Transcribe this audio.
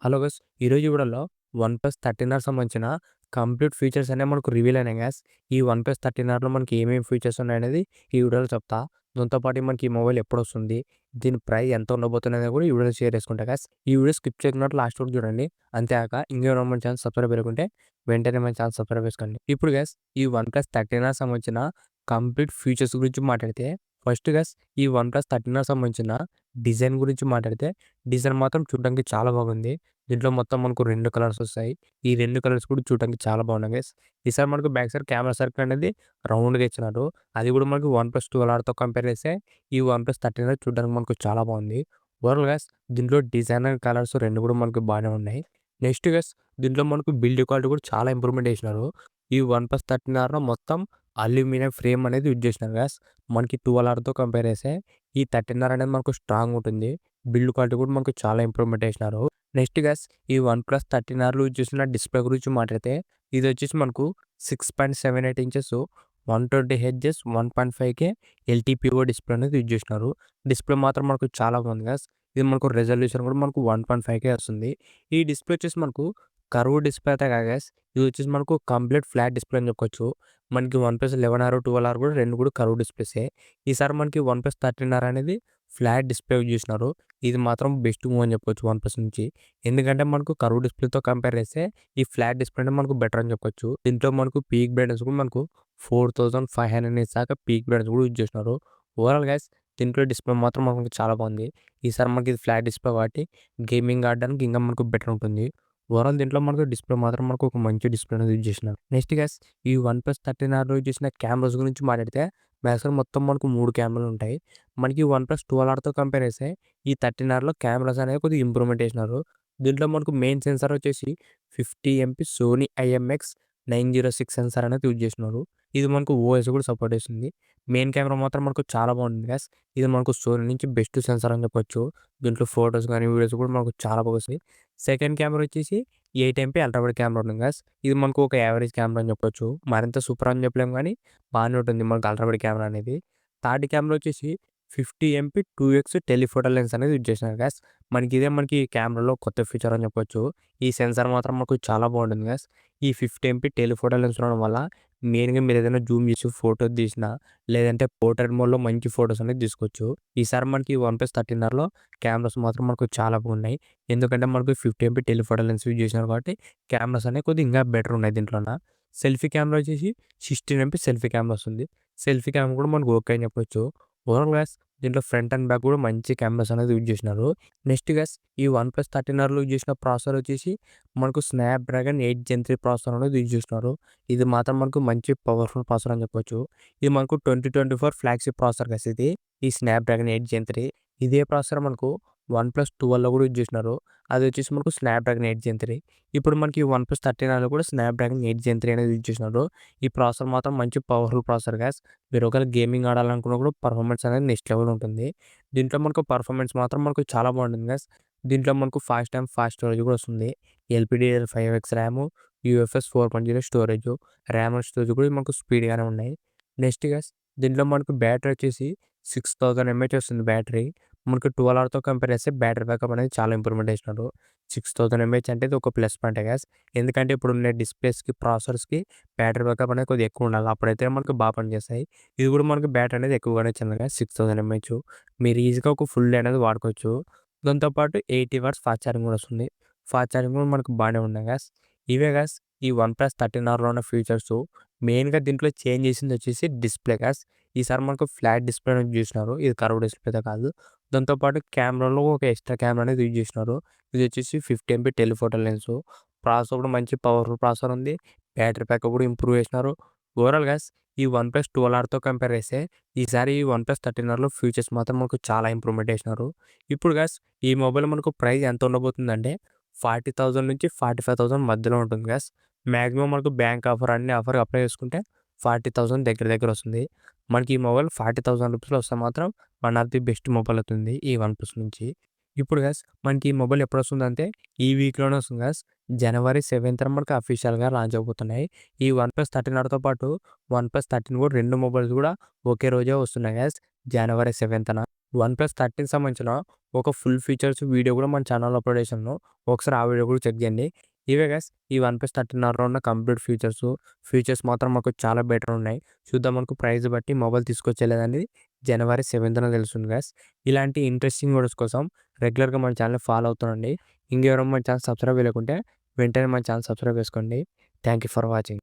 Hello guys. ఈరోజు వీడియోలో OnePlus 13R సంబంధించిన కంప్లీట్ ఫీచర్స్ అనేవి మనకు రివీల్ అయినాయి గైస్. ఈ వన్‌ప్లస్ 13Rలో మనకి ఏమేమి ఫీచర్స్ ఉన్నాయనేది ఈ వీడియోలో చెప్తా. దాంతో పాటు మనకి ఈ మొబైల్ ఎప్పుడొస్తుంది, దీని ప్రైస్ ఎంత ఉండబోతుందనేది కూడా ఈ వీడియోలో షేర్ చేసుకుంటా గైస్. ఈ వీడియో స్కిప్ చేయకుండా లాస్ట్ వరకు చూడండి. అంతేకాక ఇంకేమైనా మన ఛానల్ సబ్స్క్రైబ్ చేయకుంటే వెంటనే మన ఛానల్ సబ్స్క్రైబ్ చేసుకోండి. ఇప్పుడు గైస్ ఈ వన్‌ప్లస్ 13R సంబంధించిన కంప్లీట్ ఫీచర్స్ గురించి మాట్లాడితే ఫస్ట్ గైస్ ఈ వన్‌ప్లస్ 13R సంబంధించిన డిజైన్ గురించి మాట్లాడితే డిజైన్ మాత్రం చూడడానికి చాలా బాగుంది. దీంట్లో మొత్తం మనకు 2 కలర్స్ వస్తాయి. ఈ 2 కలర్స్ కూడా చూడడానికి చాలా బాగున్నాయి గైస్. ఈసారి మనకు బ్యాక్ సైడ్ కెమెరా సర్కిల్ అనేది రౌండ్‌గా ఇచ్చినారు. అది కూడా మనకు వన్‌ప్లస్ 12Rతో కంపేర్ చేస్తే ఈ వన్‌ప్లస్ 13R చూడడానికి మనకు చాలా బాగుంది. ఓవరాల్ గైస్ దీంట్లో డిజైన్ అండ్ కలర్స్ 2 కూడా మనకు బాగానే ఉన్నాయి. నెక్స్ట్ గైస్ దీంట్లో మనకు బిల్డ్ క్వాలిటీ కూడా చాలా ఇంప్రూవ్‌మెంట్ చేసినారు. ఈ వన్‌ప్లస్ 13Rలో మొత్తం అల్యూమినియం ఫ్రేమ్ అనేది యూజ్ చేసినారు గైస్. మనకి 12Rతో కంపేర్ చేస్తే ఈ 13R అనేది మనకు స్ట్రాంగ్ ఉంటుంది. బిల్డ్ క్వాలిటీ కూడా మనకు చాలా ఇంప్రూవ్‌మెంట్ చేసినారు. నెక్స్ట్ గైస్ ఈ వన్‌ప్లస్ 13Rలో యూజ్ చేసిన డిస్‌ప్లే గురించి మాట్లాడితే ఇది వచ్చేసి మనకు 6.78 ఇంచెస్ 120 హెర్ట్జ్ 1.5K ఎల్‌టిపిఓ డిస్‌ప్లే అనేది యూజ్ చేసినారు. డిస్‌ప్లే మాత్రం మనకు చాలా బాగుంది గైస్. ఇది మనకు రిజల్యూషన్ కూడా మనకు 1.5K వస్తుంది. ఈ డిస్‌ప్లే వచ్చేసి మనకు కర్వ్ డిస్‌ప్లే అయితే కాదు గైస్. ఇది వచ్చేసి మనకు కంప్లీట్ ఫ్లాట్ డిస్‌ప్లే అని చెప్పొచ్చు. మనకి వన్‌ప్లస్ 11R, 12R కూడా 2 కూడా కర్వ్ డిస్‌ప్లేసే. ఈసారి మనకి వన్‌ప్లస్ 13R అనేది ఫ్లాట్ డిస్‌ప్లే యూజ్ చేసినారు. ఇది మాత్రం బెస్ట్ మూవ్ అని చెప్పొచ్చు వన్‌ప్లస్ నుంచి. ఎందుకంటే మనకు కర్వ్ డిస్‌ప్లేతో కంపేర్ చేస్తే ఈ ఫ్లాట్ డిస్‌ప్లేనే మనకు బెటర్ అని చెప్పొచ్చు. దీంట్లో మనకు పీక్ బ్రైట్‌నెస్ కూడా మనకు 4500 నిట్స్ దాకా పీక్ బ్రైట్‌నెస్ కూడా యూజ్ చేసినారు. ఓవరాల్ గైస్ దీంట్లో డిస్‌ప్లే మాత్రం మనకు చాలా బాగుంది. ఈసారి మనకి ఇది ఫ్లాట్ డిస్‌ప్లే కాబట్టి గేమింగ్ ఆడడానికి ఇంకా మనకు బెటర్ ఉంటుంది. ఓవరాల్ దీంట్లో మనకు డిస్‌ప్లే మాత్రం మనకు ఒక మంచి డిస్‌ప్లే అనేది యూజ్ చేసినారు. నెక్స్ట్ గైస్ ఈ వన్‌ప్లస్ 13Rలో యూజ్ చేసిన కెమెరాస్ గురించి మాట్లాడితే బ్యాక్ మొత్తం మనకు 3 కెమెరాలు ఉంటాయి. మనకి వన్‌ప్లస్ 12Rతో కంపేర్ చేస్తే ఈ 13Rలో కెమెరాస్ అనేవి కొద్దిగా ఇంప్రూవ్‌మెంట్ చేసినారు. దీంట్లో మనకు మెయిన్ సెన్సార్ వచ్చేసి 50 ఎంపీ సోనీ ఐఎంఎక్స్ 906 సెన్సార్ అనేది యూజ్ చేసినారు. ఇది మనకు ఓఎస్ కూడా సపోర్ట్ చేస్తుంది. మెయిన్ కెమెరా మాత్రం మనకు చాలా బాగుంటుంది గైస్. ఇది మనకు సోనీ నుంచి బెస్ట్ సెన్సార్ అని చెప్పొచ్చు. దీంట్లో ఫోటోస్ కానీ వీడియోస్ కూడా మనకు చాలా బాగా వస్తాయి. సెకండ్ కెమెరా వచ్చేసి 8 ఎంపీ అల్ట్రా వైడ్ కెమెరా ఉంటుంది గైస్. ఇది మనకు ఒక యావరేజ్ కెమెరా అని చెప్పొచ్చు. మరింత సూపర్ అని చెప్పలేము కానీ బాగానే ఉంటుంది మనకు అల్ట్రా వైడ్ కెమెరా అనేది. థర్డ్ కెమెరా వచ్చేసి 50 ఎంపీ 2x టెలిఫోటో లెన్స్ అనేది యూజ్ చేసినారు గైస్. మనకి కెమెరాలో కొత్త ఫీచర్ అని చెప్పొచ్చు. ఈ సెన్సార్ మాత్రం మనకు చాలా బాగుంటుంది గైస్. ఈ 50 ఎంపీ టెలిఫోటో లెన్స్ ఉండడం వల్ల మెయిన్‌గా మీరు ఏదైనా జూమ్ చేసి ఫోటో తీసినా, లేదంటే పోర్ట్రేట్ మోడ్‌లో మంచి ఫోటోస్ అనేది తీసుకోవచ్చు. ఈసారి మనకి వన్‌ప్లస్ 13Rలో కెమెరాస్ మాత్రం మనకు చాలా బాగున్నాయి. ఎందుకంటే మనకు 50 ఎంపీ టెలిఫోటో లెన్స్ యూజ్ చేసినారు కాబట్టి కెమెరాస్ అనేవి కొద్దిగా ఇంకా బెటర్ ఉన్నాయి దీంట్లోన. సెల్ఫీ కెమెరా వచ్చేసి 16 ఎంపీ సెల్ఫీ కెమెరా వస్తుంది. సెల్ఫీ కెమెరా కూడా మనకు ఓకే అని చెప్పొచ్చు. ఓవరాల్ గైస్ దీంట్లో ఫ్రంట్ అండ్ బ్యాక్ కూడా మంచి కెమెరాస్ అనేది యూజ్ చేసినారు. నెక్స్ట్ గైస్ ఈ వన్‌ప్లస్ 13Rలో యూజ్ చేసిన ప్రాసెసర్ వచ్చేసి మనకు స్నాప్‌డ్రాగన్ 8 జెన్ 3 ప్రాసెసర్ అనేది యూజ్ చేసినారు. ఇది మాత్రం మనకు మంచి పవర్‌ఫుల్ ప్రాసెసర్ అని చెప్పొచ్చు. ఇది మనకు 2024 ఫ్లాగ్‌షిప్ ప్రాసెసర్ గైస్ ఇది. ఈ స్నాప్‌డ్రాగన్ 8 జెన్ 3 ఇదే ప్రాసెసర్ మనకు వన్‌ప్లస్ 12లో కూడా యూజ్ చేసినారు. అది వచ్చేసి మనకు స్నాప్‌డ్రాగన్ 8 జెన్ 3. ఇప్పుడు మనకి వన్‌ప్లస్ 13Rలో కూడా స్నాప్‌డ్రాగన్ 8 జెన్ 3 అనేది యూజ్ చేసినారు. ఈ ప్రాసెసర్ మాత్రం మంచి పవర్‌ఫుల్ ప్రాసెసర్ గైస్. మీరు ఒకవేళ గేమింగ్ ఆడాలనుకున్నా కూడా పర్ఫార్మెన్స్ అనేది నెక్స్ట్ లెవెల్ ఉంటుంది. దీంట్లో మనకు పర్ఫార్మెన్స్ మాత్రం మనకు చాలా బాగుంటుంది గైస్. దీంట్లో మనకు ఫాస్ట్ స్టోరేజ్ కూడా వస్తుంది. LPDDR5X RAM, UFS 4.0 storage, RAM and storage కూడా మనకు స్పీడ్‌గానే ఉన్నాయి. నెక్స్ట్ గైస్ దీంట్లో మనకు బ్యాటరీ వచ్చేసి 6000 ఎంఏహెచ్ వస్తుంది బ్యాటరీ. మనకు 12Rతో కంపేర్ చేస్తే బ్యాటరీ బ్యాకప్ అనేది చాలా ఇంప్రూవ్‌మెంట్ చేసినారు. 6000 ఎంఏహెచ్ అంటే ఇది ఒక ప్లస్ పాయింటే గైస్. ఎందుకంటే ఇప్పుడున్న డిస్‌ప్లేస్‌కి, ప్రాసెసర్స్‌కి బ్యాటరీ బ్యాకప్ అనేది కొద్దిగా ఎక్కువ ఉండాలి. అప్పుడైతే మనకు బాగా పనిచేస్తాయి. ఇది కూడా మనకు బ్యాటరీ అనేది ఎక్కువగానే ఇచ్చింది గైస్ 6000 ఎంఏహెచ్. మీరు ఈజీగా ఒక ఫుల్ డే అనేది వాడుకోవచ్చు. దాంతో పాటు 80 వాట్స్ ఫాస్ట్ ఛార్జింగ్ కూడా వస్తుంది. ఫాస్ట్ ఛార్జింగ్ కూడా మనకు బాగానే ఉన్నాయి గైస్. ఇవే గైస్ ఈ వన్‌ప్లస్ 13Rలో ఉన్న ఫీచర్స్. మెయిన్‌గా దీంట్లో చేంజ్ చేసింది వచ్చేసి డిస్‌ప్లే గైస్. ఈసారి మనకు ఫ్లాట్ డిస్‌ప్లే యూజ్ చేసినారు. ఇది కర్వ్ డిస్‌ప్లేతో కాదు. దాంతో పాటు కెమెరాలో ఒక ఎక్స్ట్రా కెమెరా అనేది యూజ్ చేసినారు. ఇది వచ్చేసి 50 ఎంపీ టెలిఫోటో లెన్స్. ప్రాసెసర్ కూడా మంచి పవర్‌ఫుల్ ప్రాసెసర్ ఉంది. బ్యాటరీ బ్యాకప్ కూడా ఇంప్రూవ్ చేసినారు. ఓవరాల్ గైస్ ఈ వన్‌ప్లస్ 12Rతో కంపేర్ చేస్తే ఈసారి ఈ వన్‌ప్లస్ 13Rలో ఫీచర్స్ మాత్రం మనకు చాలా ఇంప్రూవ్‌మెంట్ చేసినారు. ఇప్పుడు గైస్ ఈ మొబైల్ మనకు ప్రైస్ ఎంత ఉండబోతుందంటే 40,000 నుంచి 45,000 మధ్యలో ఉంటుంది గైస్. మాక్సిమం మనకు బ్యాంక్ ఆఫర్ అన్ని ఆఫర్ అప్లై చేసుకుంటే 40,000 దగ్గర దగ్గర వస్తుంది. మనకి ఈ మొబైల్ 40,000 రూపీస్‌లో వస్తే మాత్రం one of the best mobile అవుతుంది ఈ వన్‌ప్లస్ నుంచి. ఇప్పుడు గైస్ మనకి ఈ మొబైల్ ఎప్పుడొస్తుందంటే ఈ వీక్‌లోనే వస్తుంది గైస్. జనవరి 7థ్ మనకు అఫీషియల్‌గా లాంచ్ అవబోతున్నాయి. ఈ వన్‌ప్లస్ 13Rతో పాటు వన్‌ప్లస్ 13 కూడా 2 మొబైల్స్ కూడా ఒకే రోజే వస్తున్నాయి గైస్ జనవరి 7థ్‌న. వన్‌ప్లస్ 13 సంబంధించిన ఒక ఫుల్ ఫీచర్స్ వీడియో కూడా మన ఛానల్‌లో అప్‌లోడ్ చేశాను. ఒకసారి ఆ వీడియో కూడా చెక్ చేయండి. ఇవే గైస్ ఈ వన్‌ప్లస్ 13 ఉన్న కంప్లీట్ ఫీచర్స్ మాత్రం మాకు చాలా బెటర్ ఉన్నాయి. చూద్దాం మనకు ప్రైస్ బట్టి మొబైల్ తీసుకొచ్చేలేదనేది జనవరి 7థ్‌న తెలుస్తుంది గైస్. ఇలాంటి ఇంట్రెస్టింగ్ వీడియోస్ కోసం రెగ్యులర్‌గా మన ఛానల్‌ని ఫాలో అవుతుండండి. ఇంకెవరైనా మన ఛానల్ సబ్స్క్రైబ్ చేయలేకుంటే వెంటనే మన ఛానల్ సబ్స్క్రైబ్ చేసుకోండి. Thank you for watching.